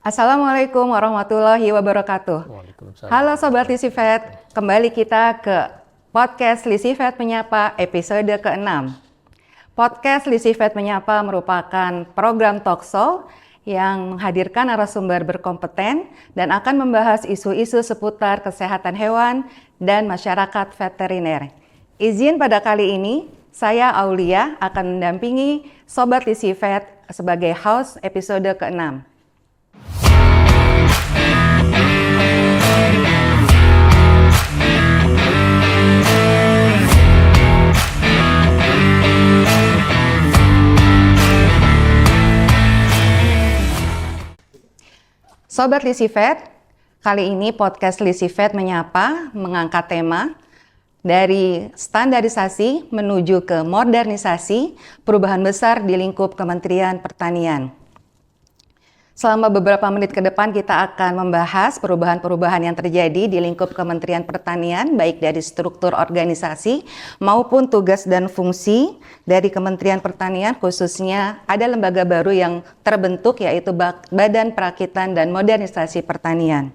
Assalamualaikum warahmatullahi wabarakatuh. Waalaikumsalam. Halo Sobat Lisivet, kembali kita ke podcast Lisivet Menyapa episode ke-6. Podcast Lisivet Menyapa merupakan program talkshow yang menghadirkan narasumber berkompeten dan akan membahas isu-isu seputar kesehatan hewan dan masyarakat veteriner. Izin pada kali ini, saya Aulia akan mendampingi Sobat Lisivet sebagai host episode ke-6. Sobat Lisivet, kali ini podcast Lisivet Menyapa mengangkat tema dari standarisasi menuju ke modernisasi, perubahan besar di lingkup Kementerian Pertanian. Selama beberapa menit ke depan kita akan membahas perubahan-perubahan yang terjadi di lingkup Kementerian Pertanian, baik dari struktur organisasi maupun tugas dan fungsi dari Kementerian Pertanian, khususnya ada lembaga baru yang terbentuk yaitu Badan Perakitan dan Modernisasi Pertanian.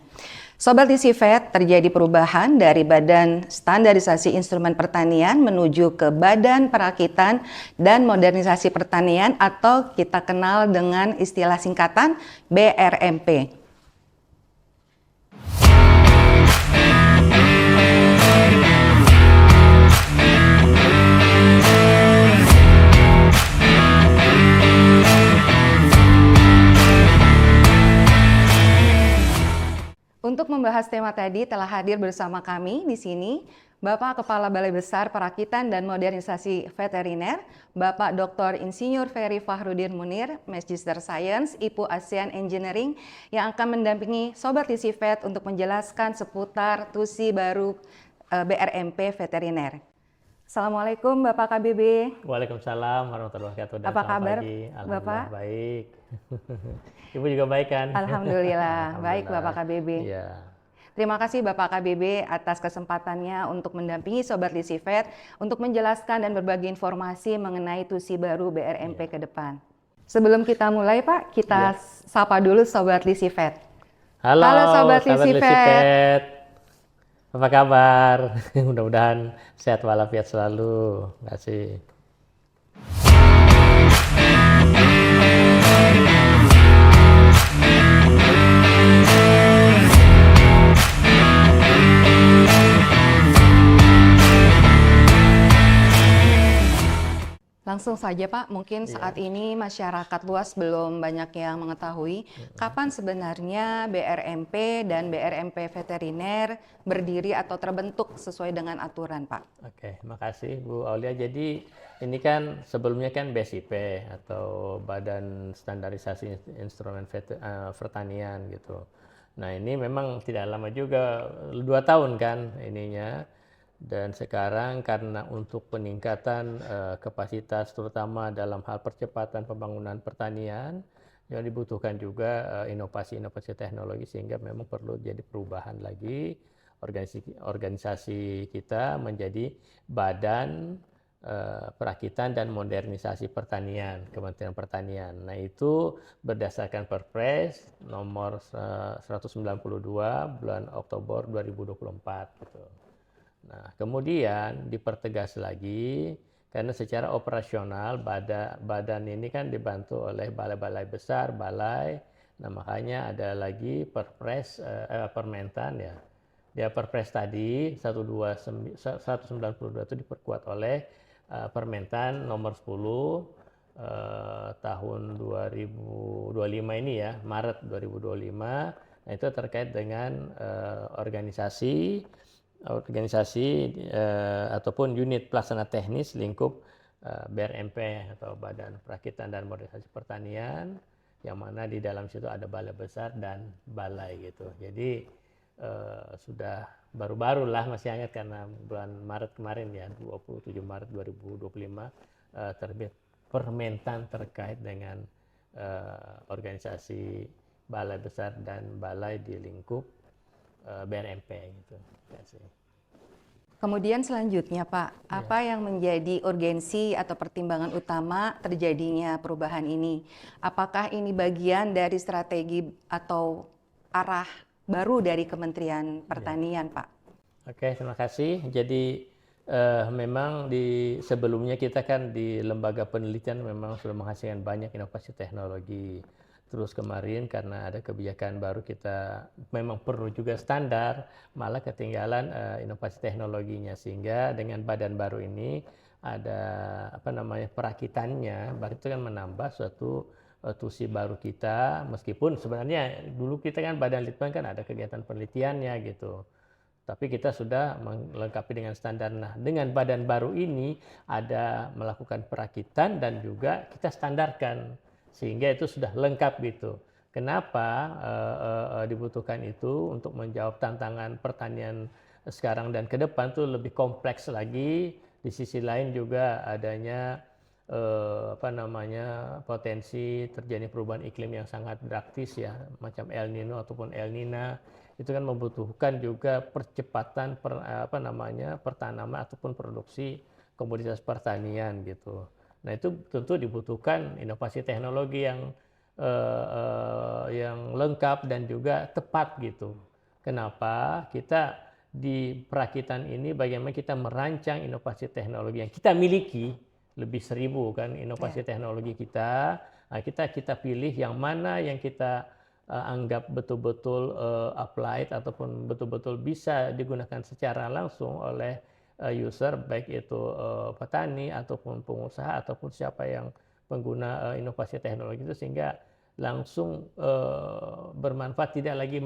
Sobat Lisivet, terjadi perubahan dari Badan Standarisasi Instrumen Pertanian menuju ke Badan Perakitan dan Modernisasi Pertanian atau kita kenal dengan istilah singkatan BRMP. Untuk membahas tema tadi telah hadir bersama kami di sini Bapak Kepala Balai Besar Perakitan dan Modernisasi Veteriner, Bapak Dr. Insinyur Ferry Fahrudin Munir, Magister Science, IPU ASEAN Engineering, yang akan mendampingi Sobat Lisivet untuk menjelaskan seputar TUSI baru BRMP Veteriner. Assalamualaikum Bapak KBB. Waalaikumsalam warahmatullahi wabarakatuh. Dan Apa selamat kabar, pagi. Alhamdulillah Bapak? baik. Ibu juga baik kan? Alhamdulillah, baik Bapak KBB. Iya. Terima kasih Bapak KBB atas kesempatannya untuk mendampingi Sobat Lisivet untuk menjelaskan dan berbagi informasi mengenai TUSI baru BRMP ke depan. Sebelum kita mulai Pak, kita sapa dulu Sobat Lisivet. Halo Sobat sahabat Lisivet. Lisivet. Apa kabar? Mudah-mudahan sehat walafiat selalu. Terima kasih. Langsung saja Pak, mungkin saat ini masyarakat luas belum banyak yang mengetahui kapan sebenarnya BRMP dan BRMP Veteriner berdiri atau terbentuk sesuai dengan aturan Pak. Oke, makasih Bu Aulia. Jadi ini kan sebelumnya kan BSIP atau Badan Standarisasi Instrumen Pertanian gitu. Nah ini memang tidak lama juga, 2 tahun kan ininya. Dan sekarang karena untuk peningkatan kapasitas terutama dalam hal percepatan pembangunan pertanian yang dibutuhkan juga inovasi-inovasi teknologi sehingga memang perlu jadi perubahan lagi organisasi kita menjadi Badan Perakitan dan Modernisasi Pertanian, Kementerian Pertanian. Nah itu berdasarkan Perpres nomor 192 bulan Oktober 2024 gitu. Nah, kemudian dipertegas lagi karena secara operasional badan ini kan dibantu oleh balai-balai besar, balai. Nah, makanya ada lagi Perpres Permentan ya. Dia Perpres tadi 192 itu diperkuat oleh Permentan nomor 10 tahun 2025 ini ya, Maret 2025. Nah, itu terkait dengan organisasi ataupun unit pelaksana teknis lingkup BRMP atau Badan Perakitan dan Modernisasi Pertanian, yang mana di dalam situ ada balai besar dan balai gitu. Jadi sudah baru-baru lah, masih hangat karena bulan Maret kemarin ya, 27 Maret 2025 terbit Permentan terkait dengan organisasi balai besar dan balai di lingkup BRMP gitu. Kemudian selanjutnya Pak, apa yang menjadi urgensi atau pertimbangan utama terjadinya perubahan ini? Apakah ini bagian dari strategi atau arah baru dari Kementerian Pertanian, Pak? Oke, terima kasih. Jadi memang sebelumnya kita kan di lembaga penelitian memang sudah menghasilkan banyak inovasi teknologi. Terus kemarin karena ada kebijakan baru kita memang perlu juga standar, malah ketinggalan inovasi teknologinya, sehingga dengan badan baru ini ada perakitannya, baru itu kan menambah suatu tusi baru kita, meskipun sebenarnya dulu kita kan Badan Litbang kan ada kegiatan penelitiannya gitu. Tapi kita sudah melengkapi dengan standar. Nah, dengan badan baru ini ada melakukan perakitan dan juga kita standarkan, sehingga itu sudah lengkap gitu. Kenapa dibutuhkan itu? Untuk menjawab tantangan pertanian sekarang dan ke depan tuh lebih kompleks lagi. Di sisi lain juga adanya potensi terjadi perubahan iklim yang sangat drastis ya, macam El Nino ataupun El Nina. Itu kan membutuhkan juga percepatan pertanaman ataupun produksi komoditas pertanian gitu. Nah, itu tentu dibutuhkan inovasi teknologi yang lengkap dan juga tepat gitu. Kenapa? Kita di perakitan ini bagaimana kita merancang inovasi teknologi yang kita miliki, lebih 1.000 kan inovasi teknologi kita. Nah, kita pilih yang mana yang kita anggap betul-betul applied ataupun betul-betul bisa digunakan secara langsung oleh user, baik itu petani ataupun pengusaha ataupun siapa yang pengguna inovasi teknologi itu, sehingga langsung bermanfaat, tidak lagi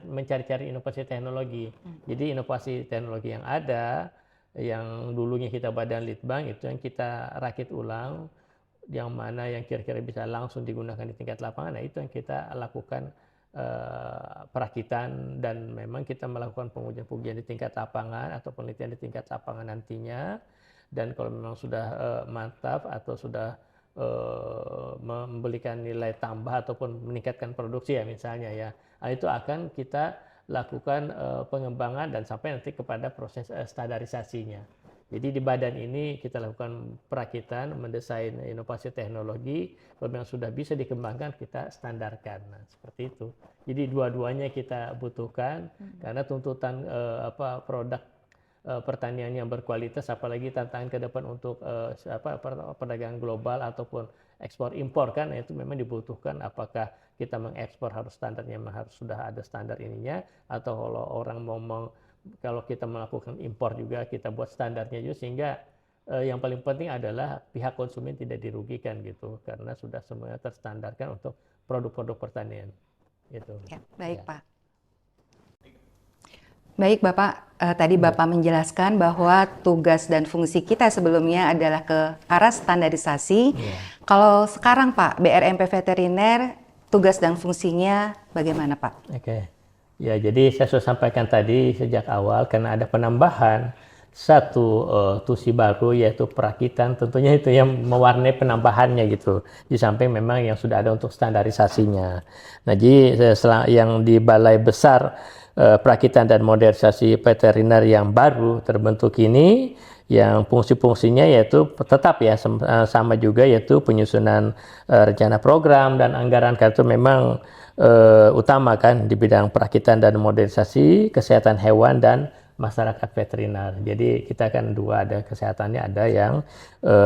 mencari-cari inovasi teknologi. Jadi inovasi teknologi yang ada, yang dulunya kita Badan Litbang, itu yang kita rakit ulang, yang mana yang kira-kira bisa langsung digunakan di tingkat lapangan. Nah, itu yang kita lakukan perakitan, dan memang kita melakukan pengujian-pengujian di tingkat lapangan atau penelitian di tingkat lapangan nantinya. Dan kalau memang sudah mantap atau sudah memberikan nilai tambah ataupun meningkatkan produksi ya misalnya ya, nah, itu akan kita lakukan pengembangan dan sampai nanti kepada proses standarisasinya. Jadi di badan ini kita lakukan perakitan, mendesain inovasi teknologi, kalau yang sudah bisa dikembangkan kita standarkan. Nah, seperti itu. Jadi dua-duanya kita butuhkan karena tuntutan produk pertanian yang berkualitas, apalagi tantangan ke depan untuk perdagangan global ataupun ekspor impor kan, itu memang dibutuhkan. Apakah kita mengekspor harus standarnya harus sudah ada standar ininya, atau kalau orang kalau kita melakukan impor juga kita buat standarnya juga, sehingga yang paling penting adalah pihak konsumen tidak dirugikan gitu, karena sudah semuanya terstandarkan untuk produk-produk pertanian. Gitu. Ya, baik ya. Pak. Baik Bapak, tadi Bapak menjelaskan bahwa tugas dan fungsi kita sebelumnya adalah ke arah standarisasi. Ya. Kalau sekarang Pak, BRMP Veteriner, tugas dan fungsinya bagaimana Pak? Oke. Ya, jadi saya sudah sampaikan tadi sejak awal, karena ada penambahan satu tusi baru, yaitu perakitan. Tentunya itu yang mewarnai penambahannya gitu. Di samping memang yang sudah ada untuk standarisasinya. Nah, jadi yang di Balai Besar Perakitan dan Modernisasi Veteriner yang baru terbentuk ini, yang fungsi-fungsinya yaitu tetap ya sama juga, yaitu penyusunan rencana program dan anggaran, karena itu memang utama kan di bidang perakitan dan modernisasi, kesehatan hewan dan masyarakat veteriner. Jadi kita kan dua, ada kesehatannya, ada yang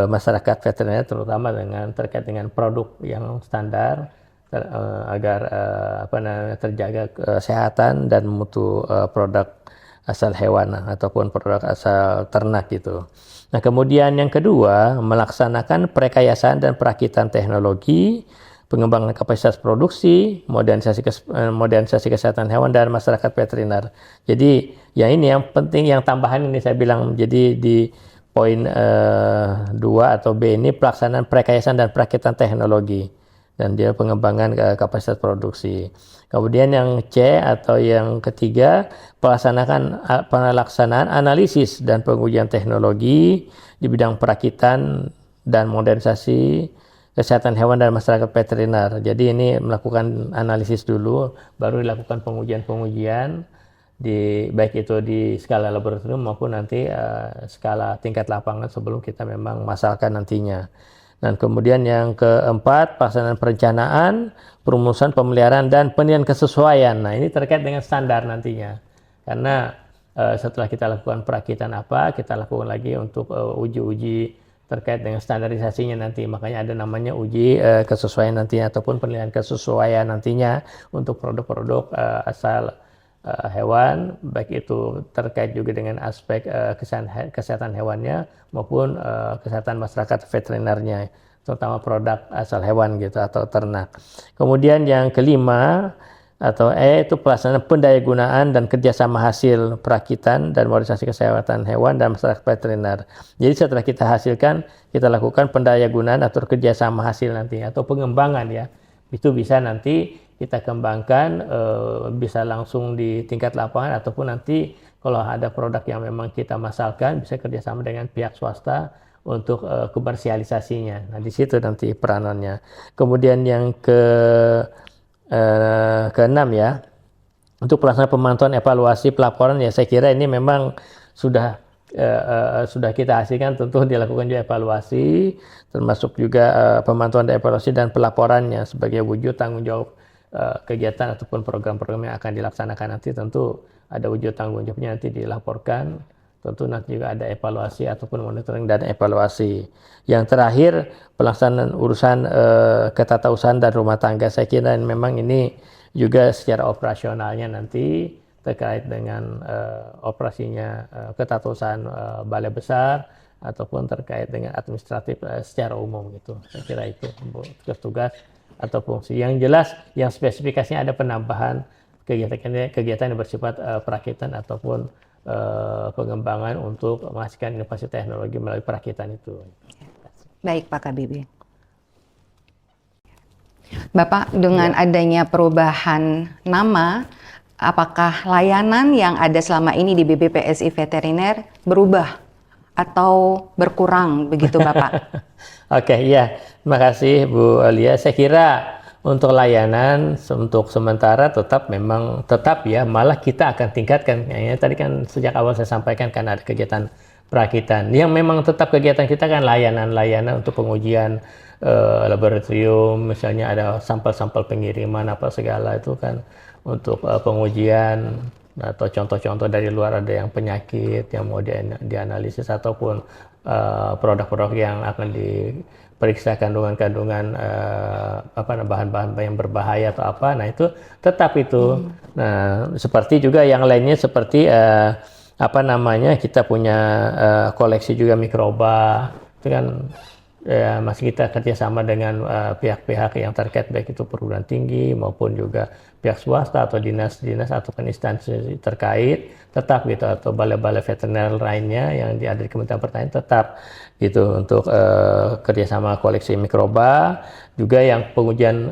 masyarakat veteriner, terutama terkait dengan produk yang standar agar terjaga kesehatan dan mutu produk asal hewan ataupun produk asal ternak gitu. Nah, kemudian yang kedua, melaksanakan perekayasaan dan perakitan teknologi, pengembangan kapasitas produksi, modernisasi kesehatan hewan dan masyarakat veteriner. Jadi ya ini yang penting, yang tambahan ini saya bilang. Jadi di poin 2 atau B ini pelaksanaan perekayasaan dan perakitan teknologi, dan dia pengembangan kapasitas produksi. Kemudian yang C atau yang ketiga, pelaksanaan analisis dan pengujian teknologi di bidang perakitan dan modernisasi kesehatan hewan dan masyarakat veteriner. Jadi ini melakukan analisis dulu, baru dilakukan pengujian-pengujian. baik itu di skala laboratorium maupun nanti skala tingkat lapangan sebelum kita memang masalkan nantinya. Dan kemudian yang keempat, pelaksanaan perencanaan, perumusan, pemeliharaan, dan penilaian kesesuaian. Nah, ini terkait dengan standar nantinya. Karena setelah kita lakukan perakitan kita lakukan lagi untuk uji-uji terkait dengan standarisasinya nanti. Makanya ada namanya uji kesesuaian nantinya ataupun penilaian kesesuaian nantinya untuk produk-produk asal hewan, baik itu terkait juga dengan aspek kesehatan hewannya maupun kesehatan masyarakat veterinernya, terutama produk asal hewan gitu atau ternak. Kemudian yang kelima atau itu pelaksanaan pendayagunaan dan kerjasama hasil perakitan dan modernisasi kesehatan hewan dan masyarakat veteriner. Jadi setelah kita hasilkan, kita lakukan pendayagunaan atau kerjasama hasil nanti atau pengembangan ya. Itu bisa nanti kita kembangkan, bisa langsung di tingkat lapangan ataupun nanti kalau ada produk yang memang kita masalkan bisa kerjasama dengan pihak swasta untuk komersialisasinya. Nah di situ nanti peranannya. Kemudian yang keenam ya, untuk pelaksanaan pemantauan evaluasi pelaporan ya saya kira ini memang sudah kita hasilkan, tentu dilakukan juga evaluasi termasuk juga pemantauan dan evaluasi dan pelaporannya sebagai wujud tanggung jawab kegiatan ataupun program-program yang akan dilaksanakan nanti. Tentu ada wujud tanggung jawabnya nanti dilaporkan, tentu nanti juga ada evaluasi ataupun monitoring dan evaluasi. Yang terakhir pelaksanaan urusan ketatausahaan dan rumah tangga, saya kira memang ini juga secara operasionalnya nanti terkait dengan operasinya ketatausahaan balai besar ataupun terkait dengan administratif secara umum gitu. Saya kira itu tugas-tugas atau fungsi. Yang jelas yang spesifikasinya ada penambahan kegiatan yang bersifat perakitan ataupun pengembangan untuk menghasilkan inovasi teknologi melalui perakitan itu. Baik Pak Kabibi. Bapak, dengan adanya perubahan nama, apakah layanan yang ada selama ini di BBPSI Veteriner berubah atau berkurang begitu Bapak? Oke, iya. Terima kasih Bu Alia. Saya kira untuk layanan untuk sementara tetap ya, malah kita akan tingkatkan. Ya, tadi kan sejak awal saya sampaikan kan ada kegiatan perakitan. Yang memang tetap kegiatan kita kan layanan untuk pengujian laboratorium, misalnya ada sampel-sampel pengiriman apa segala itu kan untuk pengujian atau contoh-contoh dari luar ada yang penyakit yang mau dianalisis ataupun produk-produk yang akan diperiksa kandungan-kandungan bahan-bahan yang berbahaya atau apa. Nah itu tetap itu. Nah seperti juga yang lainnya seperti kita punya koleksi juga mikroba itu kan masih kita kerjasama dengan pihak-pihak yang terkait baik itu perguruan tinggi maupun juga pihak swasta atau dinas-dinas ataupun instansi terkait tetap gitu, atau balai-balai veteriner lainnya yang ada di Kementerian Pertanian tetap gitu untuk kerjasama koleksi mikroba, juga yang pengujian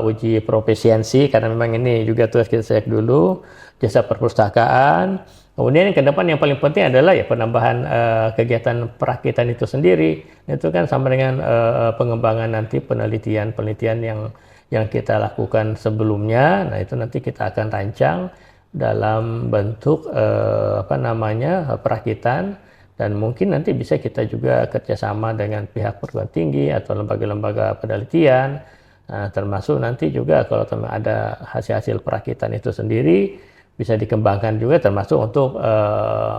uji profesiensi karena memang ini juga tugas kita cek dulu, jasa perpustakaan. Kemudian yang ke depan yang paling penting adalah ya penambahan kegiatan perakitan itu sendiri. Itu kan sama dengan pengembangan nanti penelitian yang kita lakukan sebelumnya. Nah itu nanti kita akan rancang dalam bentuk perakitan, dan mungkin nanti bisa kita juga kerjasama dengan pihak perguruan tinggi atau lembaga-lembaga penelitian, termasuk nanti juga kalau ada hasil-hasil perakitan itu sendiri bisa dikembangkan juga termasuk untuk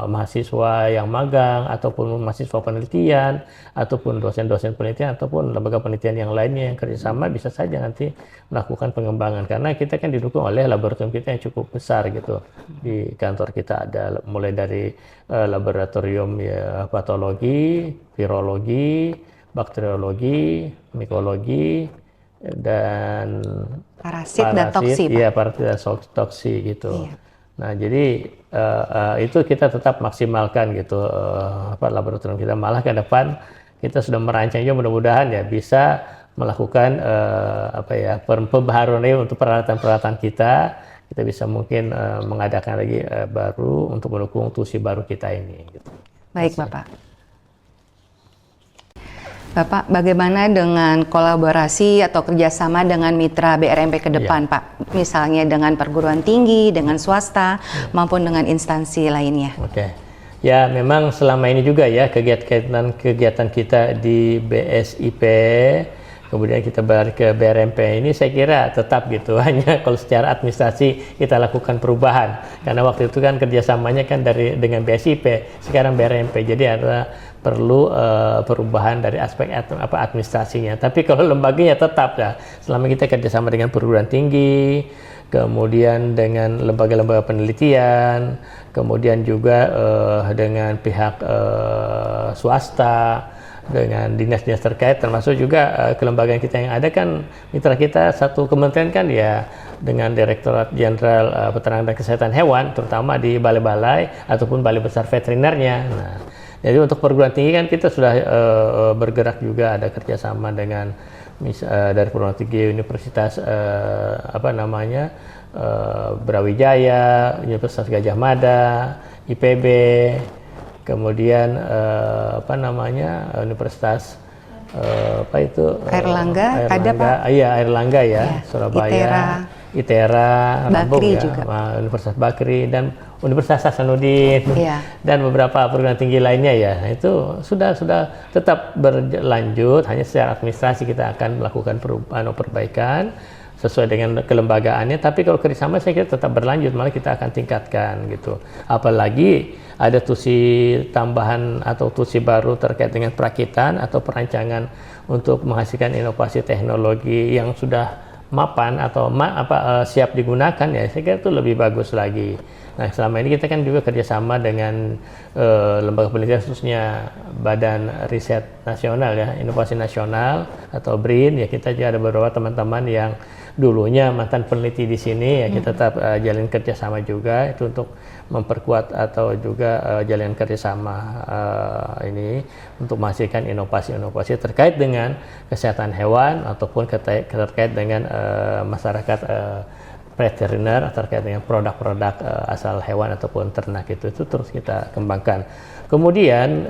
mahasiswa yang magang ataupun mahasiswa penelitian ataupun dosen-dosen penelitian ataupun lembaga penelitian yang lainnya yang kerjasama bisa saja nanti melakukan pengembangan, karena kita kan didukung oleh laboratorium kita yang cukup besar gitu. Di kantor kita ada mulai dari laboratorium ya, patologi, virologi, bakteriologi, mikologi, dan parasit dan toksi, Pak. Iya, parasit dan toksi gitu. Iya. Nah, jadi itu kita tetap maksimalkan gitu laboratorium kita. Malah ke depan kita sudah merancang juga, mudah-mudahan ya bisa melakukan pembaharuan untuk peralatan-peralatan kita. Kita bisa mungkin mengadakan lagi baru untuk mendukung tusi baru kita ini. Gitu. Baik, Bapak. Bapak, bagaimana dengan kolaborasi atau kerjasama dengan mitra BRMP ke depan, Pak? Misalnya dengan perguruan tinggi, dengan swasta, maupun dengan instansi lainnya. Oke. Ya, memang selama ini juga ya kegiatan kita di BSIP, kemudian kita balik ke BRMP ini saya kira tetap gitu. Hanya kalau secara administrasi kita lakukan perubahan. Karena waktu itu kan kerjasamanya kan dengan BSIP, sekarang BRMP. Jadi ada perlu perubahan dari aspek administrasinya. Tapi kalau lembaganya tetap ya. Selama kita kerjasama dengan perguruan tinggi, kemudian dengan lembaga-lembaga penelitian, kemudian juga dengan pihak swasta, dengan dinas-dinas terkait, termasuk juga kelembagaan kita yang ada kan mitra kita satu kementerian kan ya dengan Direktorat Jenderal Peternakan dan Kesehatan Hewan, terutama di balai-balai ataupun balai besar veterinernya. Nah, jadi untuk perguruan tinggi kan kita sudah bergerak juga, ada kerjasama dengan dari perguruan tinggi Universitas Brawijaya, Universitas Gajah Mada, IPB, kemudian Universitas Airlangga, ada Pak? Iya, Airlangga ya, Surabaya, ITERA, Bakri ya, juga, Universitas Bakri dan Universitas Hasanuddin, dan beberapa perguruan tinggi lainnya ya. Itu sudah tetap berlanjut, hanya secara administrasi kita akan melakukan perbaikan sesuai dengan kelembagaannya, tapi kalau kerjasama saya kira tetap berlanjut, malah kita akan tingkatkan gitu. Apalagi ada tusi tambahan atau tusi baru terkait dengan perakitan atau perancangan untuk menghasilkan inovasi teknologi yang sudah mapan atau siap digunakan ya, saya kira itu lebih bagus lagi. Nah, selama ini kita kan juga kerjasama dengan lembaga penelitian, khususnya Badan Riset Nasional ya, Inovasi Nasional atau BRIN ya. Kita juga ada beberapa teman-teman yang dulunya mantan peneliti di sini ya, kita tetap jalin kerjasama juga itu untuk memperkuat atau juga jalin kerjasama ini untuk menghasilkan inovasi-inovasi terkait dengan kesehatan hewan ataupun terkait dengan masyarakat veteriner, terkait dengan produk-produk asal hewan ataupun ternak itu terus kita kembangkan. Kemudian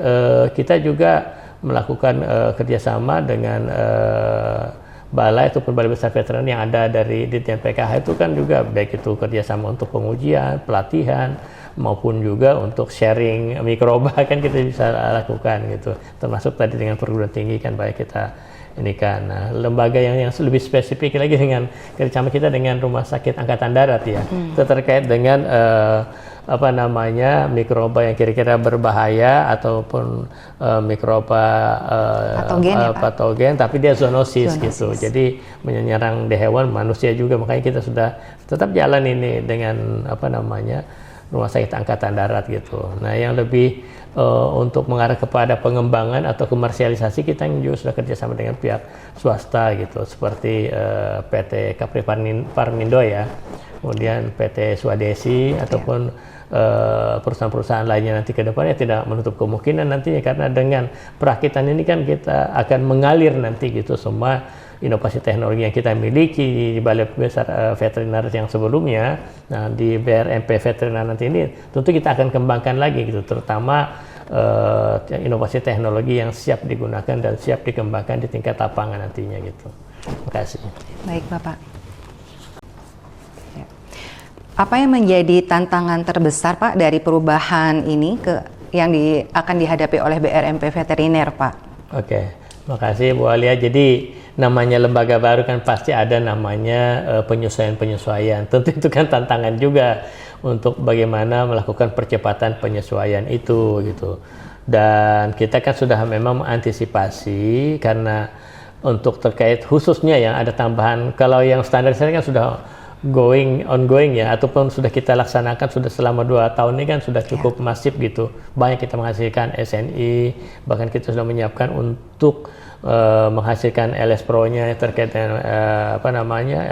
kita juga melakukan kerjasama dengan balai ataupun balai besar veteran yang ada dari Ditjen PKH itu kan juga baik itu kerjasama untuk pengujian, pelatihan, maupun juga untuk sharing mikroba kan kita bisa lakukan gitu. Termasuk tadi dengan perguruan tinggi kan baik kita ini kan. Nah, lembaga yang lebih spesifik lagi dengan kerjasama kita dengan Rumah Sakit Angkatan Darat ya. Itu terkait dengan mikroba yang kira-kira berbahaya ataupun mikroba patogen tapi dia zoonosis gitu. Jadi menyerang di hewan, manusia juga. Makanya kita sudah tetap jalan ini dengan Rumah Sakit Angkatan Darat gitu. Nah, yang lebih untuk mengarah kepada pengembangan atau komersialisasi, kita juga sudah kerjasama dengan pihak swasta gitu, seperti PT Kapri Parmindo ya, kemudian PT Swadesi ataupun perusahaan-perusahaan lainnya nanti ke depannya tidak menutup kemungkinan nantinya, karena dengan perakitan ini kan kita akan mengalir nanti gitu semua inovasi teknologi yang kita miliki di Balai Besar Veteriner yang sebelumnya. Nah, di BRMP Veteriner nanti ini tentu kita akan kembangkan lagi gitu, terutama inovasi teknologi yang siap digunakan dan siap dikembangkan di tingkat lapangan nantinya gitu. Terima kasih. Baik Bapak. Apa yang menjadi tantangan terbesar Pak dari perubahan ini yang akan dihadapi oleh BRMP Veteriner Pak? Oke, terima kasih Bu Alia. Jadi namanya lembaga baru kan pasti ada namanya penyesuaian-penyesuaian. Tentu itu kan tantangan juga untuk bagaimana melakukan percepatan penyesuaian itu gitu. Dan kita kan sudah memang mengantisipasi, karena untuk terkait khususnya yang ada tambahan, kalau yang standarisasi kan sudah ongoing ya, ataupun sudah kita laksanakan sudah selama 2 tahun ini kan sudah cukup masif gitu. Banyak kita menghasilkan SNI, bahkan kita sudah menyiapkan untuk menghasilkan LS Pro-nya terkait dengan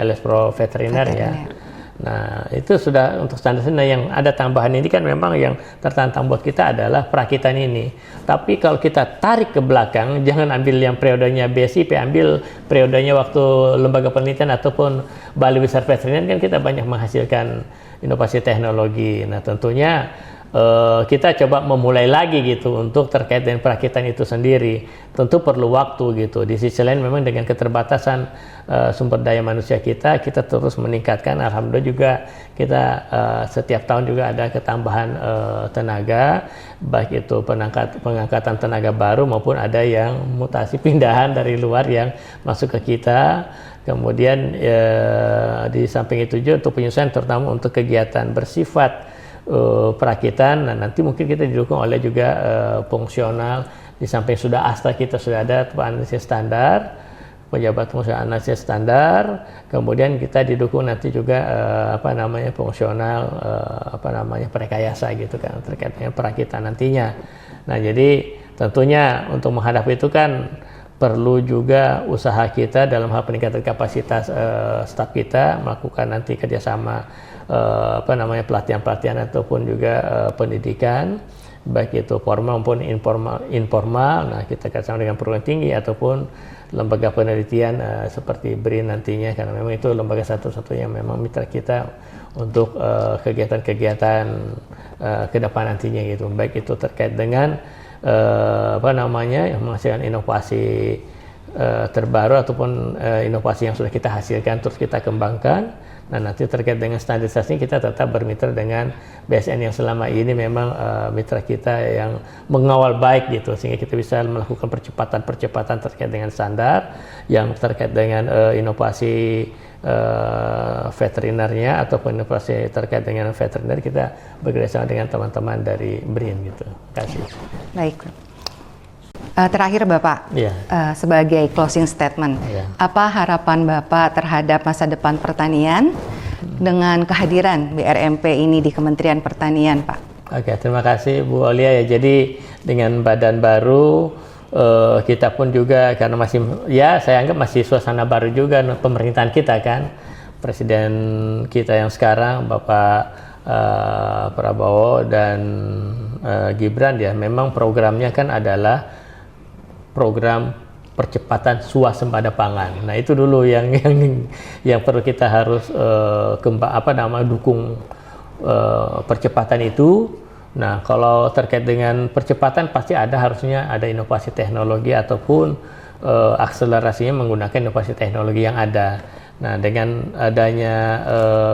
LS Pro Veteriner ya. Nah, itu sudah untuk standar. Nah, yang ada tambahan ini kan memang yang tertantang buat kita adalah perakitan ini. Tapi kalau kita tarik ke belakang, jangan ambil yang periodenya BSIP, ambil periodenya waktu lembaga penelitian ataupun Balai Besar Veteriner, kan kita banyak menghasilkan inovasi teknologi. Nah, tentunya kita coba memulai lagi gitu untuk terkait dengan perakitan itu sendiri. Tentu perlu waktu gitu. Di sisi lain memang dengan keterbatasan sumber daya manusia kita terus meningkatkan. Alhamdulillah juga kita setiap tahun juga ada ketambahan tenaga, baik itu pengangkatan tenaga baru maupun ada yang mutasi pindahan dari luar yang masuk ke kita. Kemudian di samping itu juga untuk penyesuaian terutama untuk kegiatan bersifat perakitan. Nah, nanti mungkin kita didukung oleh juga fungsional. Di samping sudah ASTA kita sudah ada analisis standar, pejabat fungsional analisis standar. Kemudian kita didukung nanti juga fungsional prekayasa gitu kan terkait dengan perakitan nantinya. Nah, jadi tentunya untuk menghadapi itu kan perlu juga usaha kita dalam hal peningkatan kapasitas staf kita, melakukan nanti kerjasama pelatihan-pelatihan ataupun juga pendidikan, baik itu formal maupun informal. Nah, kita kerjasama dengan perguruan tinggi ataupun lembaga penelitian seperti BRIN nantinya, karena memang itu lembaga satu-satunya memang mitra kita untuk kegiatan-kegiatan ke depan nantinya gitu, baik itu terkait dengan menghasilkan inovasi terbaru ataupun inovasi yang sudah kita hasilkan terus kita kembangkan. Nah, nanti terkait dengan standarisasi kita tetap bermitra dengan BSN yang selama ini memang mitra kita yang mengawal baik gitu, sehingga kita bisa melakukan percepatan terkait dengan standar yang terkait dengan inovasi veterinernya ataupun inovasi terkait dengan veteriner. Kita bekerjasama dengan teman-teman dari BRIN gitu. Terima kasih. Baik. Terakhir Bapak, sebagai closing statement, apa harapan Bapak terhadap masa depan pertanian dengan kehadiran BRMP ini di Kementerian Pertanian, Pak? Oke, terima kasih Bu Aulia ya. Jadi dengan badan baru kita pun juga karena masih saya anggap masih suasana baru juga pemerintahan kita kan. Presiden kita yang sekarang Bapak Prabowo dan Gibran ya, memang programnya kan adalah program percepatan swasembada pangan. Nah, itu dulu yang perlu kita harus dukung percepatan itu. Nah, kalau terkait dengan percepatan pasti harusnya ada inovasi teknologi ataupun akselerasinya menggunakan inovasi teknologi yang ada. Nah, dengan adanya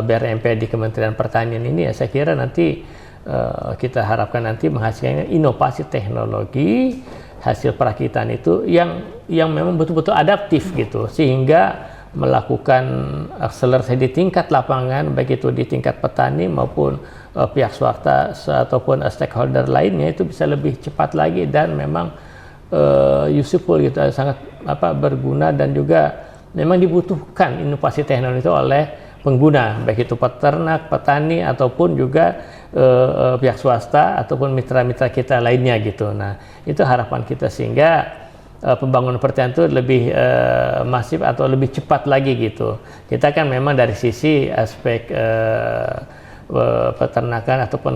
BRMP di Kementerian Pertanian ini ya, saya kira nanti kita harapkan nanti menghasilkan inovasi teknologi hasil perakitan itu yang memang betul-betul adaptif gitu, sehingga melakukan akselerasi di tingkat lapangan, baik itu di tingkat petani maupun pihak swasta ataupun stakeholder lainnya, itu bisa lebih cepat lagi dan memang useful gitu, sangat berguna dan juga memang dibutuhkan inovasi teknologi itu oleh pengguna, baik itu peternak, petani ataupun juga pihak swasta ataupun mitra-mitra kita lainnya gitu. Nah, itu harapan kita sehingga pembangunan pertanian itu lebih masif atau lebih cepat lagi gitu. Kita kan memang dari sisi aspek peternakan ataupun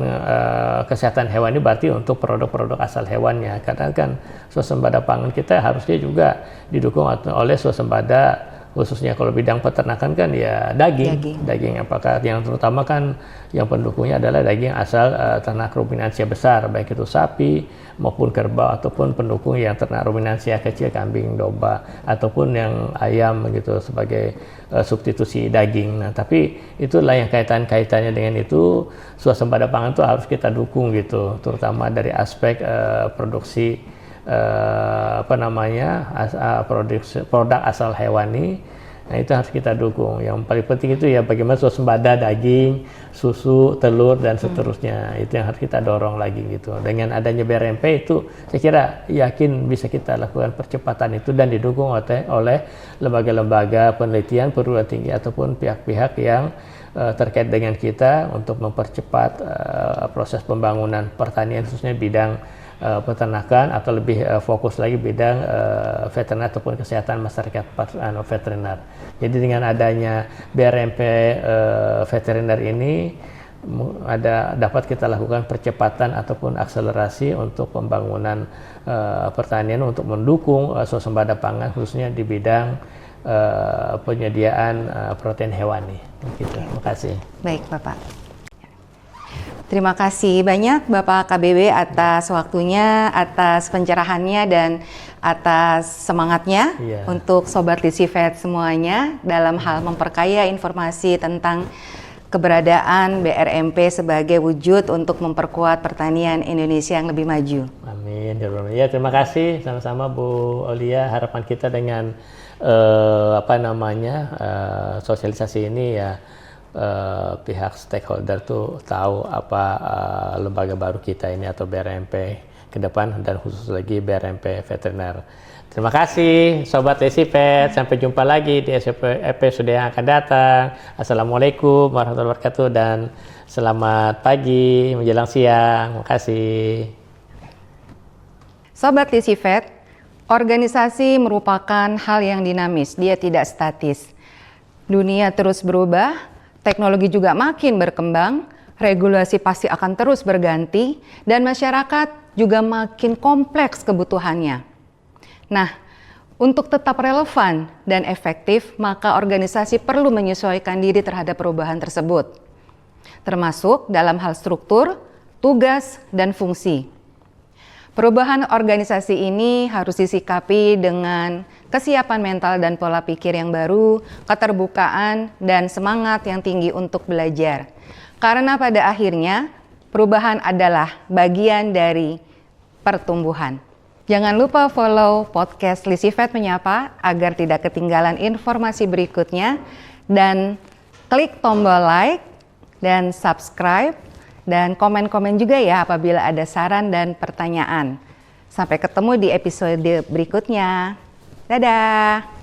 kesehatan hewan ini berarti untuk produk-produk asal hewannya. Karena kan swasembada pangan kita harusnya juga didukung oleh swasembada, khususnya kalau bidang peternakan kan ya daging apakah yang terutama kan yang pendukungnya adalah daging asal ternak ruminansia besar, baik itu sapi maupun kerbau, ataupun pendukung yang ternak ruminansia kecil, kambing, domba, ataupun yang ayam gitu sebagai substitusi daging. Nah, tapi itulah yang kaitannya dengan itu, swasembada pangan itu harus kita dukung gitu, terutama dari aspek produksi produk asal hewani. Nah, itu harus kita dukung. Yang paling penting itu ya bagaimana swasembada daging, susu, telur dan seterusnya. Itu yang harus kita dorong lagi gitu. Dengan adanya BRMP itu saya kira yakin bisa kita lakukan percepatan itu dan didukung oleh lembaga-lembaga penelitian, perguruan tinggi ataupun pihak-pihak yang terkait dengan kita untuk mempercepat proses pembangunan pertanian, khususnya bidang peternakan, atau lebih fokus lagi bidang veteriner ataupun kesehatan masyarakat veteriner. Jadi dengan adanya BRMP veteriner ini dapat kita lakukan percepatan ataupun akselerasi untuk pembangunan pertanian untuk mendukung swasembada pangan, khususnya di bidang penyediaan protein hewani. Gitu. Terima kasih. Baik, Bapak. Terima kasih banyak Bapak KBW atas waktunya, atas pencerahannya, dan atas semangatnya untuk Sobat LisiVet semuanya dalam hal memperkaya informasi tentang keberadaan BRMP sebagai wujud untuk memperkuat pertanian Indonesia yang lebih maju. Amin. Ya, terima kasih sama-sama Bu Aulia. Harapan kita dengan sosialisasi ini ya, pihak stakeholder tuh tahu apa lembaga baru kita ini atau BRMP ke depan, dan khusus lagi BRMP veteriner. Terima kasih Sobat LisiVet, sampai jumpa lagi di episode yang akan datang. Assalamualaikum warahmatullahi wabarakatuh dan selamat pagi menjelang siang. Terima kasih. Sobat LisiVet, organisasi merupakan hal yang dinamis, dia tidak statis. Dunia terus berubah, teknologi juga makin berkembang, regulasi pasti akan terus berganti, dan masyarakat juga makin kompleks kebutuhannya. Nah, untuk tetap relevan dan efektif, maka organisasi perlu menyesuaikan diri terhadap perubahan tersebut, termasuk dalam hal struktur, tugas, dan fungsi. Perubahan organisasi ini harus disikapi dengan kesiapan mental dan pola pikir yang baru, keterbukaan, dan semangat yang tinggi untuk belajar. Karena pada akhirnya, perubahan adalah bagian dari pertumbuhan. Jangan lupa follow podcast LisiVet Menyapa agar tidak ketinggalan informasi berikutnya, dan klik tombol like dan subscribe, dan komen-komen juga ya apabila ada saran dan pertanyaan. Sampai ketemu di episode berikutnya. Dadah!